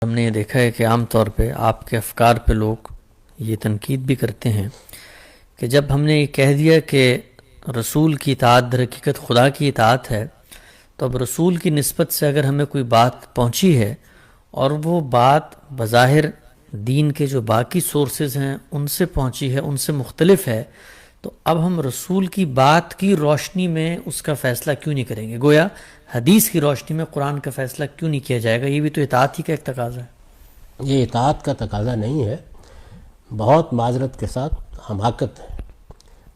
ہم نے یہ دیکھا ہے کہ عام طور پہ آپ کے افکار پہ لوگ یہ تنقید بھی کرتے ہیں کہ جب ہم نے یہ کہہ دیا کہ رسول کی اطاعت در حقیقت خدا کی اطاعت ہے، تو اب رسول کی نسبت سے اگر ہمیں کوئی بات پہنچی ہے اور وہ بات بظاہر دین کے جو باقی سورسز ہیں ان سے پہنچی ہے، ان سے مختلف ہے، تو اب ہم رسول کی بات کی روشنی میں اس کا فیصلہ کیوں نہیں کریں گے؟ گویا حدیث کی روشنی میں قرآن کا فیصلہ کیوں نہیں کیا جائے گا؟ یہ بھی تو اطاعت ہی کا ایک تقاضا ہے۔ یہ اطاعت کا تقاضا نہیں ہے، بہت معذرت کے ساتھ حماقت ہے۔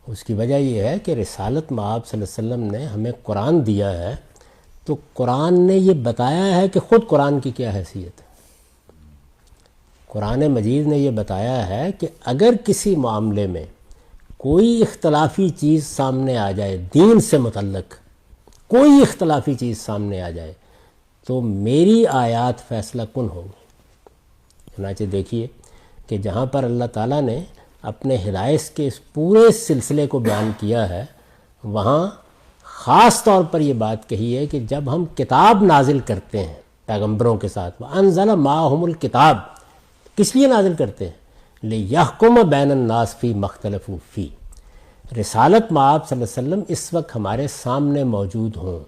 اس کی وجہ یہ ہے کہ رسالت مآب صلی اللہ علیہ وسلم نے ہمیں قرآن دیا ہے، تو قرآن نے یہ بتایا ہے کہ خود قرآن کی کیا حیثیت ہے۔ قرآن مجید نے یہ بتایا ہے کہ اگر کسی معاملے میں کوئی اختلافی چیز سامنے آ جائے، دین سے متعلق کوئی اختلافی چیز سامنے آ جائے، تو میری آیات فیصلہ کن ہوگی۔ چنانچہ دیکھیے کہ جہاں پر اللہ تعالیٰ نے اپنے ہدایت کے اس پورے سلسلے کو بیان کیا ہے، وہاں خاص طور پر یہ بات کہی ہے کہ جب ہم کتاب نازل کرتے ہیں پیغمبروں کے ساتھ، وَأَنزَلَ مَعَهُمُ الْكِتَابَ، کس لیے نازل کرتے ہیں؟ لِيَحْكُمَ بَيْنَ النَّاسِ فِي مَا اخْتَلَفُوا فِيهِ۔ رسالت مآب صلی اللہ علیہ وسلم اس وقت ہمارے سامنے موجود ہوں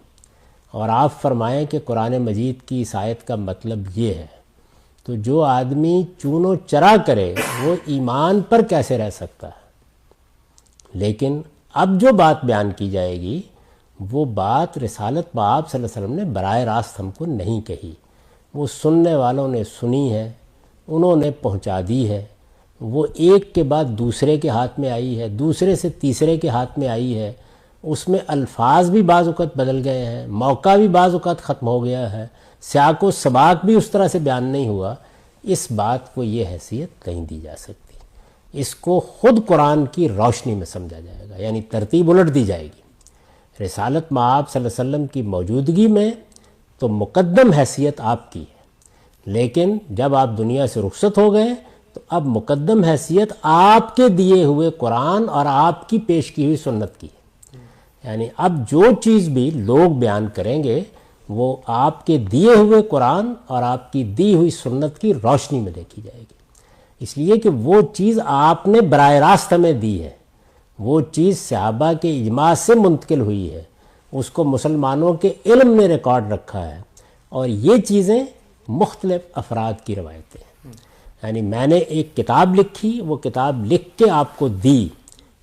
اور آپ فرمائیں کہ قرآن مجید کی اس آیت کا مطلب یہ ہے، تو جو آدمی چون و چرا کرے وہ ایمان پر کیسے رہ سکتا ہے؟ لیکن اب جو بات بیان کی جائے گی وہ بات رسالت مآب صلی اللہ علیہ وسلم نے براہ راست ہم کو نہیں کہی، وہ سننے والوں نے سنی ہے، انہوں نے پہنچا دی ہے، وہ ایک کے بعد دوسرے کے ہاتھ میں آئی ہے، دوسرے سے تیسرے کے ہاتھ میں آئی ہے، اس میں الفاظ بھی بعض اوقات بدل گئے ہیں، موقع بھی بعض اوقات ختم ہو گیا ہے، سیاق و سباق بھی اس طرح سے بیان نہیں ہوا۔ اس بات کو یہ حیثیت نہیں دی جا سکتی، اس کو خود قرآن کی روشنی میں سمجھا جائے گا، یعنی ترتیب الٹ دی جائے گی۔ رسالت مآب صلی اللہ علیہ وسلم کی موجودگی میں تو مقدم حیثیت آپ کی ہے، لیکن جب آپ دنیا سے رخصت ہو گئے تو اب مقدم حیثیت آپ کے دیے ہوئے قرآن اور آپ کی پیش کی ہوئی سنت کی ہے۔ یعنی اب جو چیز بھی لوگ بیان کریں گے وہ آپ کے دیے ہوئے قرآن اور آپ کی دی ہوئی سنت کی روشنی میں دیکھی جائے گی، اس لیے کہ وہ چیز آپ نے براہ راست ہمیں دی ہے، وہ چیز صحابہ کے اجماع سے منتقل ہوئی ہے، اس کو مسلمانوں کے علم نے ریکارڈ رکھا ہے، اور یہ چیزیں مختلف افراد کی روایتیں ہیں۔ یعنی میں نے ایک کتاب لکھی، وہ کتاب لکھ کے آپ کو دی،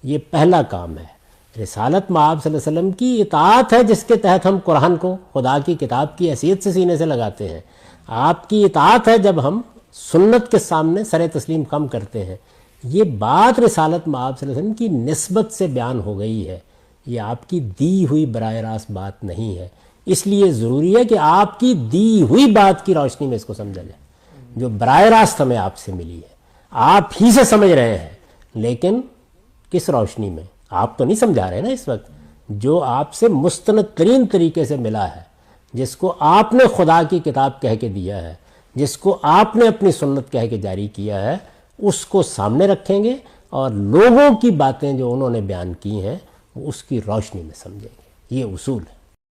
یہ پہلا کام ہے۔ رسالت مآب صلی اللہ علیہ وسلم کی اطاعت ہے جس کے تحت ہم قرآن کو خدا کی کتاب کی حیثیت سے سینے سے لگاتے ہیں۔ آپ کی اطاعت ہے جب ہم سنت کے سامنے سر تسلیم خم کرتے ہیں۔ یہ بات رسالت مآب صلی اللہ علیہ وسلم کی نسبت سے بیان ہو گئی ہے، یہ آپ کی دی ہوئی براہ راست بات نہیں ہے، اس لیے ضروری ہے کہ آپ کی دی ہوئی بات کی روشنی میں اس کو سمجھا جائے، جو براہ راست ہمیں آپ سے ملی ہے، آپ ہی سے سمجھ رہے ہیں، لیکن کس روشنی میں؟ آپ تو نہیں سمجھا رہے نا اس وقت، جو آپ سے مستند ترین طریقے سے ملا ہے، جس کو آپ نے خدا کی کتاب کہہ کے دیا ہے، جس کو آپ نے اپنی سنت کہہ کے جاری کیا ہے، اس کو سامنے رکھیں گے اور لوگوں کی باتیں جو انہوں نے بیان کی ہیں وہ اس کی روشنی میں سمجھیں گے۔ یہ اصول ہے۔